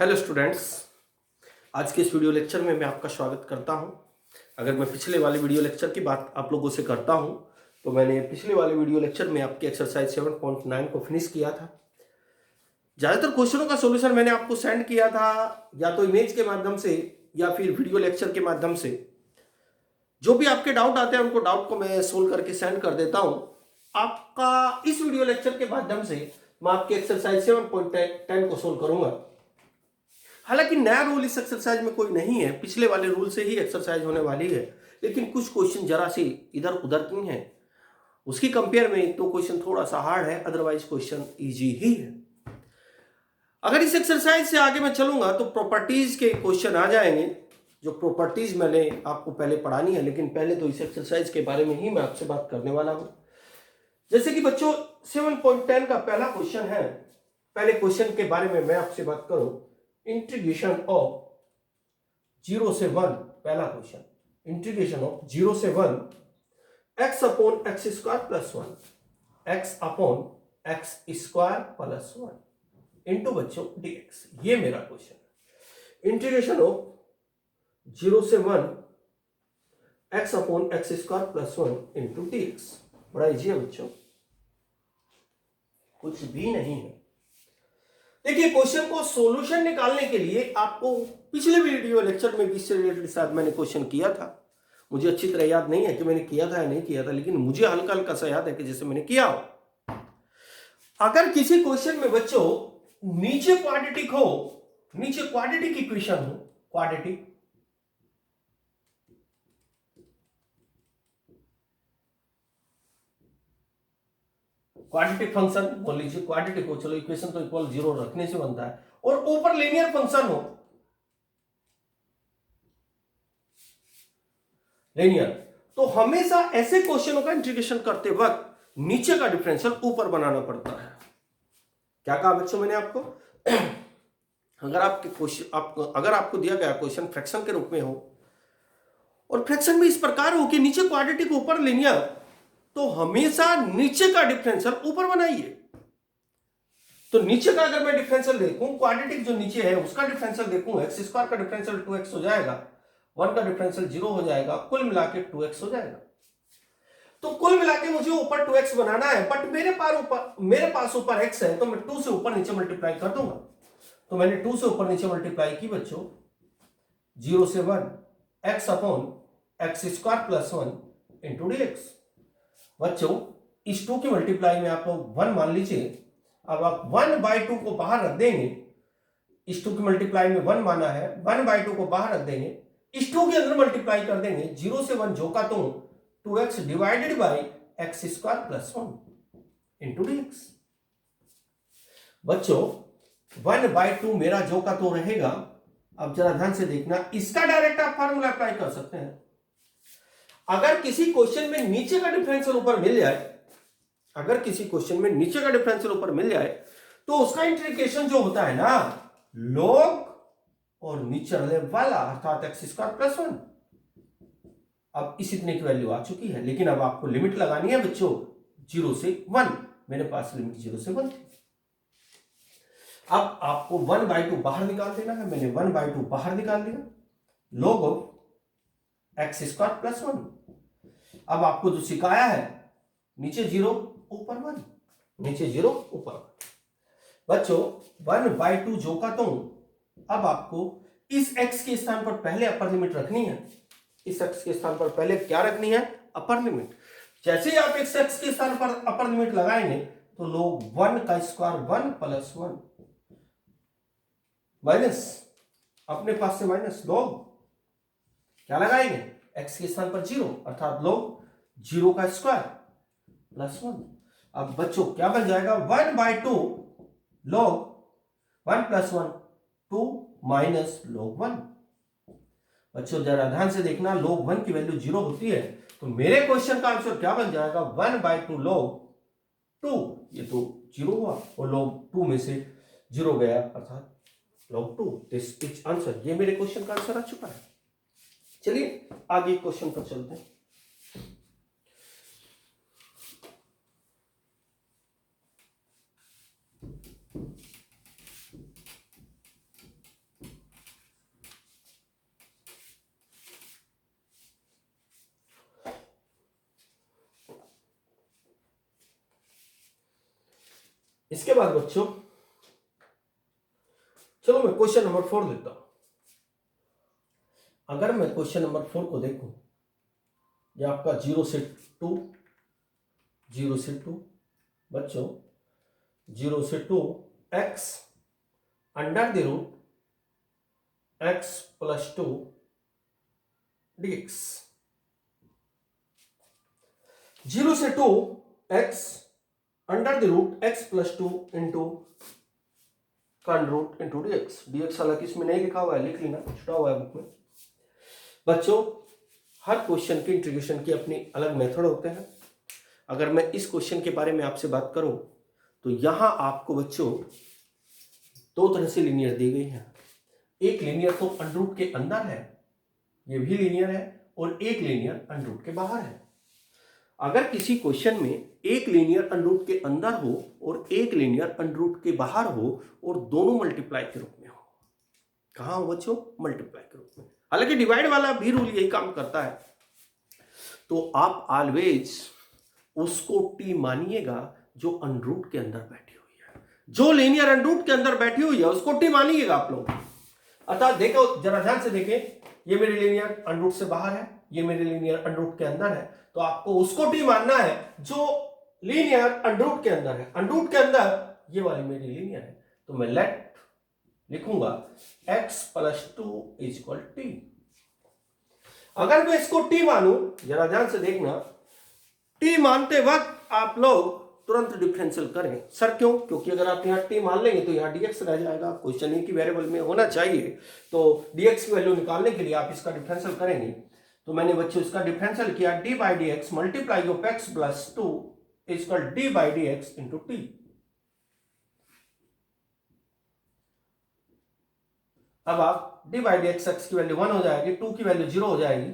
Hello students, आज के इस वीडियो लेक्चर में मैं आपका स्वागत करता हूं। अगर मैं पिछले वाले वीडियो लेक्चर की बात आप लोगों से करता हूं तो मैंने पिछले वाले वीडियो लेक्चर में आपके एक्सरसाइज 7.9 को फिनिश किया था। ज़्यादातर क्वेश्चनों का सॉल्यूशन मैंने आपको सेंड किया था या तो इमेज के माध्यम से या फिर वीडियो लेक्चर के माध्यम से। जो भी आपके डाउट आते हैं उनको डाउट को मैं सोल्व करके सेंड कर देता हूं। आपका इस वीडियो लेक्चर के माध्यम से मैं आपके एक्सरसाइज 7.10 को सोल्व करूंगा। हालांकि नया रूल इस एक्सरसाइज में कोई नहीं है, पिछले वाले रूल से ही एक्सरसाइज होने वाली है, लेकिन कुछ क्वेश्चन जरा सी इधर उधर की हैं। उसकी कंपेयर में तो क्वेश्चन थोड़ा सा हार्ड है, अदरवाइज क्वेश्चन इजी ही है। अगर इस एक्सरसाइज से आगे मैं चलूंगा तो प्रॉपर्टीज के क्वेश्चन आ जाएंगे, जो प्रॉपर्टीज मैंने आपको पहले पढ़ानी है, लेकिन पहले तो इस एक्सरसाइज के बारे में ही मैं आपसे बात करने वाला हूं। जैसे कि बच्चों 7.10 का पहला क्वेश्चन है। पहले क्वेश्चन के बारे में मैं आपसे बात करूं, इंटीग्रेशन ऑफ 0 से 1, पहला क्वेश्चन, इंटीग्रेशन ऑफ 0 से 1 x upon x square plus 1, x upon x square plus 1 into बच्चों dx। ये मेरा क्वेश्चन है। इंटीग्रेशन ऑफ 0 से 1 x upon x square plus 1 into dx। बड़ा इजी है बच्चों, कुछ भी नहीं है। देखिए, क्वेश्चन को सॉल्यूशन निकालने के लिए आपको पिछले वीडियो लेक्चर में भी इससे रिलेटेड शायद मैंने क्वेश्चन किया था। मुझे अच्छी तरह याद नहीं है कि मैंने किया था या नहीं किया था, लेकिन मुझे हल्का हल्का सा याद है कि जैसे मैंने किया हो। अगर किसी क्वेश्चन में बच्चों नीचे क्वाड्रेटिक हो, नीचे क्वाड्रेटिक इक्वेशन हो, क्वाड्रेटिक क्वाड्रेटिक फंक्शन बोल लीजिए, क्वाड्रेटिक हो, चलो इक्वेशन तो इक्वल 0 रखने से बनता है, और ऊपर लीनियर फंक्शन हो, लीनियर, तो हमेशा ऐसे क्वेश्चनों का इंटीग्रेशन करते वक्त नीचे का डिफरेंशियल ऊपर बनाना पड़ता है। क्या कहा बच्चों मैंने आपको? अगर आपको दिया गया क्वेश्चन फ्रैक्शन के रूप में हो और फ्रैक्शन में इस प्रकार हो कि नीचे क्वाड्रेटिक ऊपर लीनियर, तो हमेशा नीचे का डिफरेंशियल ऊपर बनाइए। तो नीचे का अगर मैं डिफरेंशियल देखूं, क्वाड्रेटिक जो नीचे है उसका डिफरेंशियल देखूं, एक्स स्क्वायर का डिफरेंशियल 2x हो जाएगा, 1 का डिफरेंशियल 0 हो जाएगा, कुल मिला के 2x हो जाएगा। तो कुल मिला के मुझे ऊपर 2x बनाना है, बट मेरे पास ऊपर x है, तो मैं 2 से ऊपर नीचे मल्टीप्लाई कर दूंगा। तो मैंने 2 से ऊपर नीचे मल्टीप्लाई की बच्चों, 0 से 1 x upon x square plus 1 into dx। बच्चों इस 2 की मल्टीप्लाई में आप लोग 1 मान लीजिए। अब आप 1/2 को बाहर रख देंगे, इस 2 की मल्टीप्लाई में 1 माना है, 1/2 को बाहर रख देंगे, इस 2 के अंदर मल्टीप्लाई कर देंगे, 0 से 1 जो का तो 2x divided by x square plus 1 into dx। बच्चों 1/2 मेरा जो का तो रहेगा। अब जरा ध्यान से देखना, इसका डायरेक्ट आप फार्मूला अप्लाई कर सकते हैं। अगर किसी क्वेश्चन में नीचे का डिफरेंशियल ऊपर मिल जाए, अगर किसी क्वेश्चन में नीचे का डिफरेंशियल ऊपर मिल जाए, तो उसका इंटीग्रेशन जो होता है ना, log और नीचे वाला अर्थात एक्स स्क्वायर प्लस 1। अब इस इतने की वैल्यू आ चुकी है, लेकिन अब आपको लिमिट लगानी है बच्चों 0 से 1। मेरे पास लिमिट 0 से 1 थी। अब आपको 1/2 बाहर निकाल देना है, मैंने 1/2 बाहर निकाल दिया, log of x square plus 1। अब आपको जो सिखाया है, नीचे 0 ऊपर 1, नीचे 0 ऊपर 1। बच्चों 1/2 जो का तो, अब आपको इस x के स्थान पर पहले अपर लिमिट रखनी है। इस x के स्थान पर पहले क्या रखनी है? Upper limit. जैसे ही आप इस x के स्थान पर अपर लिमिट लगाएंगे तो लोग 1 का स्क्वायर 1 प्लस 1 माइनस, अपने पास से माइनस, लोग क्या लगाएंगे? x के स्थान पर 0 अर्थात लोग 0 का स्क्वायर प्लस 1। अब बच्चों क्या बन जाएगा? 1/2 log 1 प्लस 1 2 माइनस log 1। बच्चों जरा ध्यान से देखना, log 1 की वैल्यू 0 होती है, तो मेरे क्वेश्चन का आंसर क्या बन जाएगा? 1/2 log 2, ये तो 0 हुआ और log 2 में से 0 गया अर्थात log 2। This is answer. ये मेरे क्वेश्चन का आंसर आ चुका है। चलिए आगे क्वेश्चन पर चलते हैं। इसके बाद बच्चों चलो मैं क्वेश्चन नंबर 4 लेता हूं। अगर मैं क्वेश्चन नंबर 4 को देखूं, ये आपका 0 से 2, 0 से 2 बच्चों, 0 से 2 x under the root x plus 2 dx। 0 से 2 x under the root x plus 2 into कन रूट इंटू dx। dx हालांकि इसमें नहीं लिखा हुआ है, लिख लेना, छुटा हुआ है बुक में। बच्चों हर क्वेश्चन की इंटीग्रेशन की अपनी अलग मेथड होते हैं। अगर मैं इस क्वेश्चन के बारे में आपसे बात करूं तो यहां आपको बच्चों दो तरह से लीनियर दी गई है। एक लीनियर तो अंडररूट के अंदर है, ये भी लीनियर है, और एक लीनियर अंडररूट के बाहर है। अगर किसी क्वेश्चन में एक लीनियर अंडररूट के अंदर हो और एक लीनियर अंडररूट के बाहर हो और दोनों मल्टीप्लाई के रूप में हो, कहां हो बच्चों? मल्टीप्लाई के रूप में। हालांकि डिवाइड वाला भी रूल यही काम करता है, तो आप ऑलवेज उसको टी मानिएगा जो अंडररूट के अंदर बैठी हुई है। जो लीनियर अंडररूट के अंदर बैठी हुई है उसको टी मानिएगा आप लोग। अर्थात देखो, जरा ध्यान से देखें, ये मेरी लीनियर अंडररूट से बाहर है, ये मेरी लीनियर अंडररूट के अंदर है, तो आपको उसको टी मानना है जो लीनियर अंडररूट के अंदर है। अंडररूट के अंदर ये वाली मेरी लीनियर है, तो मैं लेट लिखूंगा x plus 2 is equal T. अगर मैं इसको टी मानूं, जरा ध्यान से देखना, टी मानते वक्त आप लोग तुरंत डिफरेंशियल करें। सर क्यों? क्योंकि अगर आप यहाँ टी मान लेंगे तो यहाँ dx रह जाएगा। क्वेश्चन एक ही वेरिएबल में होना चाहिए, तो dx की वैल्यू निकालने के लिए आप इसका डिफरेंशियल करेंगे। तो मैंने बच्चों इसका डिफरेंशियल किया, D by D x multiply of x plus 2 is equal D by D x into T. अब आप D by D x, x की वैल्यू 1 हो जाएगी, 2 की वैल्यू 0 हो जाएगी।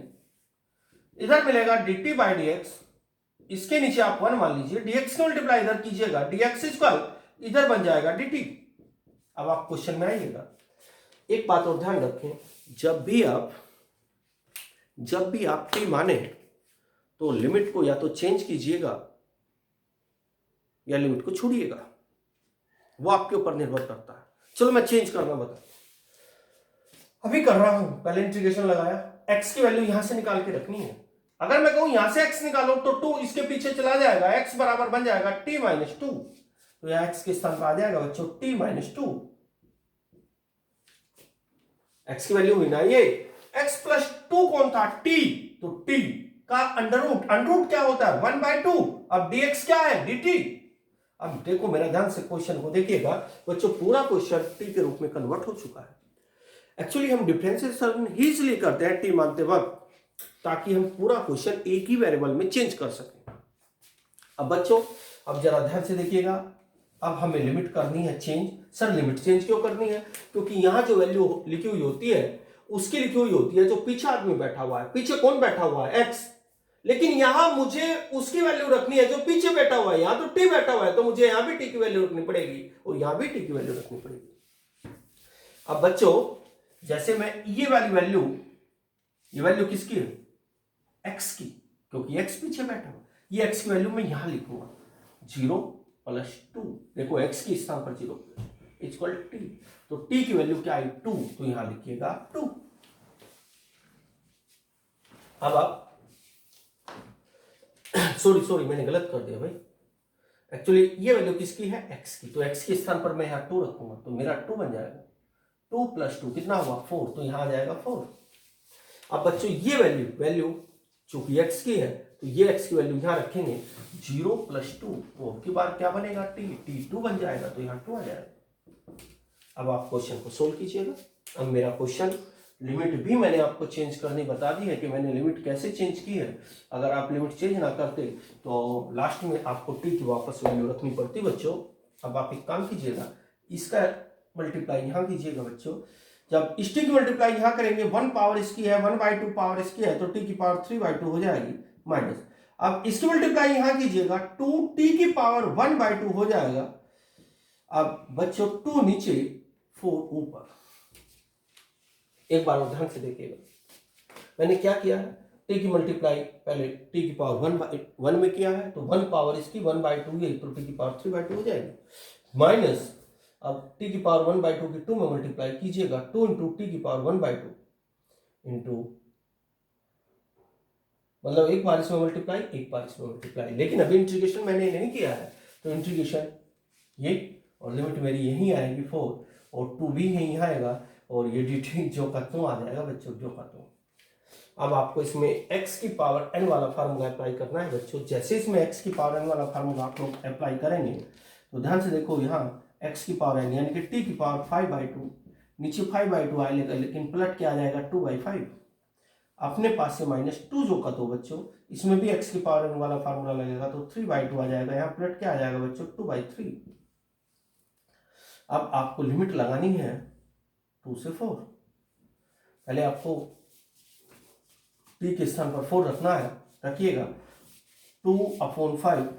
इधर मिलेगा D T by D x, इसके नीचे आप 1 मान लीजिए, dx को मल्टीप्लाई इधर कीजिएगा, dx इक्वल इधर बन जाएगा dt। अब आप क्वेश्चन में आइएगा, एक बात और ध्यान रखें, जब भी आप t माने तो लिमिट को या तो चेंज कीजिएगा या लिमिट को छोड़िएगा, वो आपके ऊपर निर्भर करता है। चलो मैं चेंज करना बता अभी कर रहा हूं। पहले इंटीग्रेशन लगाया, x की वैल्यू यहां से निकाल के रखनी है। अगर मैं कहूं यहां से x निकालो तो 2 इसके पीछे चला जाएगा, x बराबर बन जाएगा t माइनस 2, तो यहां x के स्थान पर आ जाएगा बच्चों t माइनस 2। x की वैल्यू हुई ना ये, x प्लस 2 कौन था? t, तो t का अंडररूट क्या होता है? 1/2। अब dx क्या है? dt। अब देखो, मेरा ध्यान से क्वेश्चन को देखिएगा बच्चों, पूरा क्वेश्चन t के रूप में कन्वर्ट हो चुका है। एक्चुअली हम डिफरेंशिएशन ही इसलिए करते हैं t मानते वक्त, ताकि हम पूरा क्वेश्चन एक ही वेरिएबल में चेंज कर सकें। अब बच्चों, अब जरा ध्यान से देखिएगा, अब हमें लिमिट करनी है चेंज। सर लिमिट चेंज क्यों करनी है? क्योंकि यहां जो वैल्यू लिखी हुई होती है उसकी लिखी हुई होती है जो पीछे आदमी बैठा हुआ है। पीछे कौन बैठा हुआ है? x। लेकिन यहां मुझे उसकी वैल्यू रखनी है जो पीछे बैठा हुआ है। यहां तो t बैठा हुआ है, तो मुझे यहां भी t की वैल्यू रखनी पड़ेगी और यहां भी t की वैल्यू रखनी पड़ेगी। अब बच्चों, जैसे मैं ये वाली वैल्यू, ये वैल्यू किसकी है? x की, क्योंकि x पीछे बैठा हुआ। ये x की वैल्यू मैं यहां लिखूंगा 0 प्लस 2। देखो x के स्थान पर 0 इक्वल t, तो t की वैल्यू क्या आई? 2, तो यहां लिखिएगा 2। अब आप सॉरी मैंने गलत कर दिया भाई। एक्चुअली ये वैल्यू किसकी है? x की, तो x के स्थान पर मैं यहां 2 रखूंगा, तो मेरा 2 बन जाएगा। 2 प्लस 2 कितना हुआ? 4, तो यहां आ जाएगा 4। अब बच्चों ये वैल्यू चूंकि x की है, तो ये x की वैल्यू यहां रखेंगे 0 प्लस 2, तो अब की बार क्या बनेगा? t 2 बन जाएगा, तो यहां 2 आ जाएगा। अब आप क्वेश्चन को सोल्व कीजिएगा। अब मेरा क्वेश्चन, लिमिट भी मैंने आपको चेंज करनी बता दी है कि मैंने लिमिट कैसे चेंज की है। अगर आप लिमिट चेंज ना करते तो लास्ट में आपको t की वापस वैल्यू रखनी पड़ती बच्चों। अब आप एक काम कीजिएगा, इसका मल्टीप्लाई यहां कीजिएगा बच्चों। जब इस t की मल्टीप्लाई यहां करेंगे, 1 पावर इसकी है, 1/2 पावर इसकी है, तो t की पावर 3/2 हो जाएगी माइनस। अब इसकी मल्टीप्लाई यहां कीजिएगा, 2t की पावर 1/2 हो जाएगा। अब बच्चों 2 नीचे 4 ऊपर। एक बार और ध्यान से देखिएगा, मैंने क्या किया है? t की मल्टीप्लाई पहले t की पावर 1 में किया है, तो 1 पावर इसकी 1/2 है, तो t की पावर 3/2 हो जाएगी। माइनस, अब टी की पावर 1/2 की 2 में मल्टीप्लाई कीजिएगा, 2 इंटू टी की पावर 1/2 इंटू, मतलब एक बार इसमें मल्टीप्लाई, एक बार इसमें मल्टीप्लाई, लेकिन अभी इंटीग्रेशन मैंने नहीं किया है, तो इंटीग्रेशन ये, और लिमिट मेरी यहीं आएगी 4, और 2 भी यहीं आएगा, और ये dt जो का त्यों आ जाएगा बच्चों, जो का त्यों। अब आपको इसमें x की पावर n वाला फार्मूला अप्लाई करना है बच्चों। जैसे इसमें x की पावर n वाला फार्मूला आप लोग अप्लाई करेंगे, तो ध्यान से देखो, यहाँ x की पावर n यानी कि t की पावर 5/2, नीचे 5/2 आएगा, लेकिन पलट के आ जाएगा 2/5, अपने पास से -2 जो का तो बच्चों, इसमें भी x की पावर n वाला फार्मूला लगेगा, तो 3/2 आ जाएगा, यहाँ पलट के आ जाएगा बच्चों 2/3। अब आपको लिमिट लगानी है 2 से 4। पहले आपको t के स्थान पर 4 रखना है, रखिएगा। 2/5,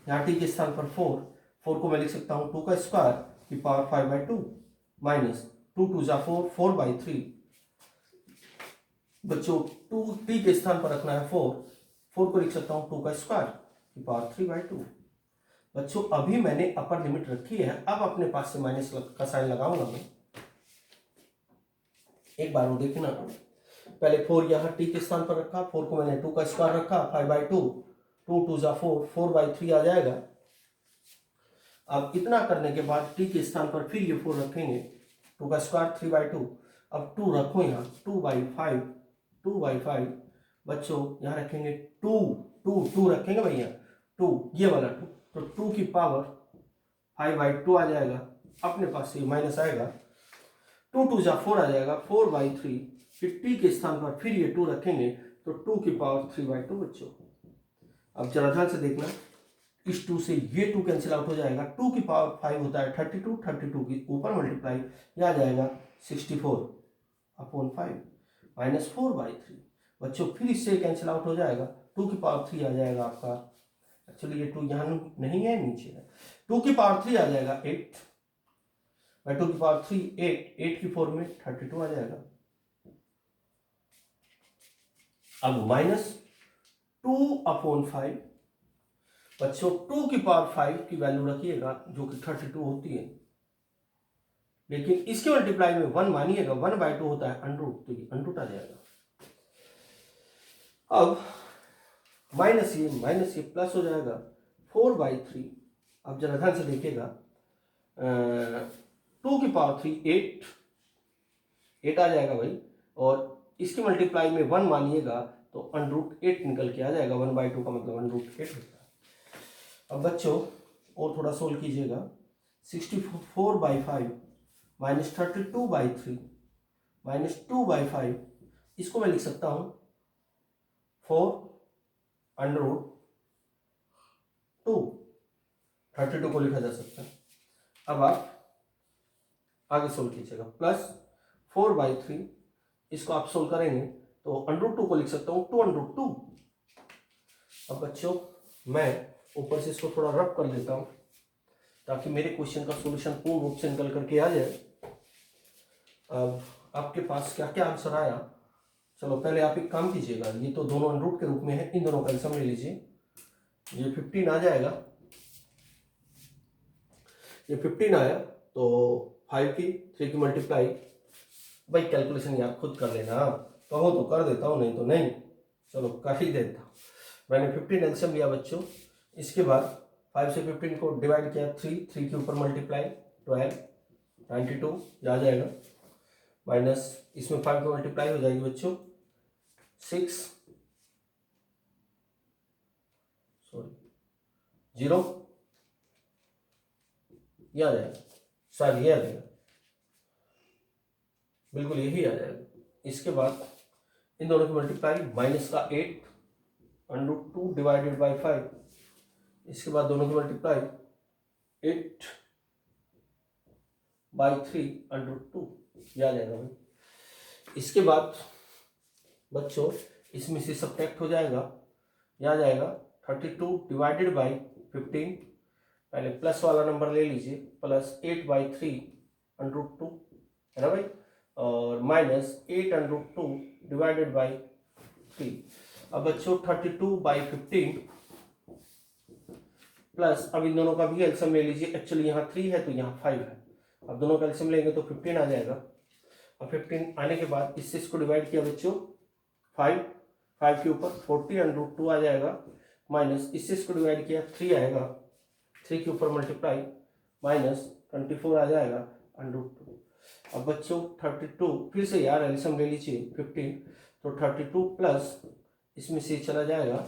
यहाँ t के स्थान पर 4 को मैं लिख सकता हूँ 2 का स्क्वायर की पावर 5/2 माइनस 2 2 जा 4, 4/3। बच्चों 2 t के स्थान पर रखना है 4 को लिख सकता हूँ 2 का स्क्वायर की पावर 3/2। बच्चों अभी मैंने अपर लिमिट रखी है, अब अपने पास से माइनस का साइन लगाऊंगा मैं, एक बार वो देखना। पहले 4 यहाँ t के स्थान पर रखा, 4 को मैंने 2 का स्क्वायर रखा, 5/2, 2 2 जा 4, 4/3 आ जाएगा। अब इतना करने के बाद t के स्थान पर फिर ये 4 रखेंगे, 2 का स्क्वायर 3/2, अब 2 रखो यहाँ, 2/5 बच्चों यहाँ रखेंगे 2 रखेंगे भैया, 2 ये वाला 2, तो 2 की पावर 5/2 आ जाएगा, अपने पास से माइनस आएगा, 2 2 जा 4 आ जाएगा, 4/3, फिर t के स्थान पर फिर ये 2 रखेंगे, तो 2 की पावर 3/2 बच्चों। अब जरा ध्यान से देखना, इस 2 से ये 2 कैंसिल आउट हो जाएगा, 2 की पावर 5 होता है 32 की ऊपर मल्टीप्लाई, यह आ जाएगा 64/5 माइनस 4/3। बच्चों फिर इससे कैंसिल आउट हो जाएगा, 2 की पावर 3 आ जाएगा आपका, एक्चुअली ये 2 यहाँ नहीं है, नीचे है, 2 की पावर 3 आ जाएगा 8, 2 की पावर 3 8 की 4 में 32 आ जाएगा। अब माइनस 2/5 बच्चों, 2 की पावर 5 की वैल्यू रखिएगा जो कि 32 होती है, लेकिन इसके मल्टीप्लाई में 1 मानिएगा, 1/2 होता है अंडरूट, तो ये अंडरूट आ जाएगा। अब माइनस ये प्लस हो जाएगा 4/3। अब जरा ध्यान से देखिएगा, 2 की पावर 3 8 आ जाएगा भाई, और इसके मल्टीप्लाई में 1 मानिएगा तो √8 निकल के आ जाएगा, 1/2 का मतलब √8 होता है। अब बच्चों और थोड़ा सोल्व कीजिएगा, 64/5 माइनस 32/3 माइनस 2/5, इसको मैं लिख सकता हूँ 4√2, 32 को लिखा जा सकता है। अब आप आगे सोल्व कीजिएगा, प्लस 4/3, इसको आप सोल्व करेंगे तो √2 को लिख सकता हूँ 2√2। अब बच्चों मैं ऊपर से इसको थोड़ा रब कर लेता हूँ ताकि मेरे क्वेश्चन का सॉल्यूशन पूर्ण रूप से निकल करके आ जाए। अब आपके पास क्या क्या आंसर आया, चलो पहले आप एक काम कीजिएगा, ये तो दोनों √ के रूप में है, इन दोनों का सम ले लीजिए, ये 15 आ जाएगा, ये 15 आया, तो 5 की 3 की मल्टीप्लाई, भाई कैलकुलेशन आप खुद कर लेना, कहो तो कर देता हूँ, नहीं तो नहीं, चलो कर ही देता हूँ। मैंने 15 एलसीएम लिया बच्चों, इसके बाद 5 से 15 को डिवाइड किया, 3 के ऊपर मल्टीप्लाई 12, 92 आ जाएगा, माइनस इसमें 5 की मल्टीप्लाई हो जाएगी बच्चों 6 0, ये आ जाएगा, शायद ये आ जाएगा, बिल्कुल यही आ जाएगा। इसके बाद इन दोनों की मल्टीप्लाई, माइनस का 8 √2 डिवाइडेड बाई 5, इसके बाद दोनों की मल्टीप्लाई 8/3 √2, ये आ जाएगा भाई। इसके बाद बच्चों इसमें से सब्ट्रैक्ट हो जाएगा, यह आ जाएगा 32 डिवाइडेड बाई 15, पहले प्लस वाला नंबर ले लीजिए, प्लस 8/3 √2 है ना भाई, और माइनस 8 √2 डिवाइडेड बाई 3। अब बच्चों 32/15 प्लस अब इन दोनों का भी एलसीएम ले लीजिए। एक्चुअली यहाँ 3 है तो यहाँ 5 है। अब दोनों का एलसीएम लेंगे तो 15 आ जाएगा। अब 15 आने के बाद इससे इसको डिवाइड किया बच्चों 5 के ऊपर 40√2 आ जाएगा, माइनस इससे इसको डिवाइड किया 3 आएगा, 3 के ऊपर मल्टीप्लाई माइनस 24 आ जाएगा √2। अब बच्चों 32 फिर से यार एलसीएम ले लीजिए 15, तो 32 प्लस इसमें से चला जाएगा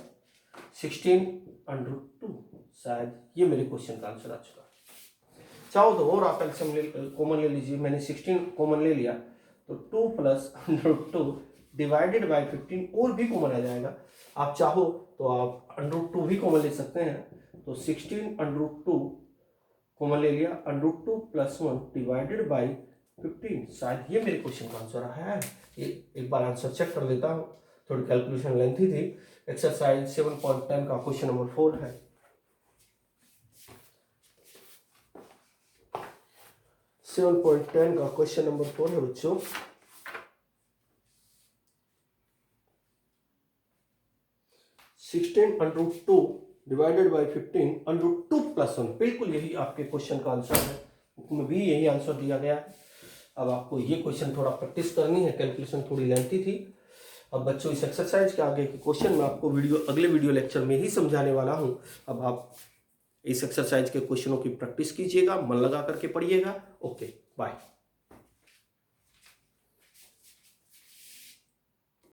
16√2। शायद ये मेरे क्वेश्चन का आंसर आ चुका है। चाहो तो और आप एलसीएम कॉमन ले लीजिए। मैंने 16 कॉमन ले लिया तो 2 प्लस √2 डिवाइडेड बाय 15 और भी कॉमन आ जाएगा। आप चाहो तो आप √2 भी कॉमन ले सकते हैं, तो 16√2 कॉमन ले लिया, √2 प्लस 1 डिवाइडेड बाई 15। शायद ये मेरे क्वेश्चन का आंसर है। एक बार आंसर चेक कर लेता हूँ, थोड़ी कैलकुलेशन लेंथी थी। एक्सरसाइज 7.10 का क्वेश्चन नंबर 4 है। 7.10 का क्वेश्चन नंबर 4 है बच्चों। (16√2 डिवाइडेड बाई 15√2 प्लस 1), बिल्कुल यही आपके क्वेश्चन का आंसर है। बुक में भी यही आंसर दिया गया है। अब आपको ये क्वेश्चन थोड़ा प्रैक्टिस करनी है, कैलकुलेशन थोड़ी लेंथी थी। अब बच्चों इस एक्सरसाइज के आगे के क्वेश्चन में आपको अगले वीडियो लेक्चर में ही समझाने वाला हूँ। अब आप इस एक्सरसाइज के क्वेश्चनों की प्रैक्टिस कीजिएगा, मन लगा करके पढ़िएगा। Okay, bye.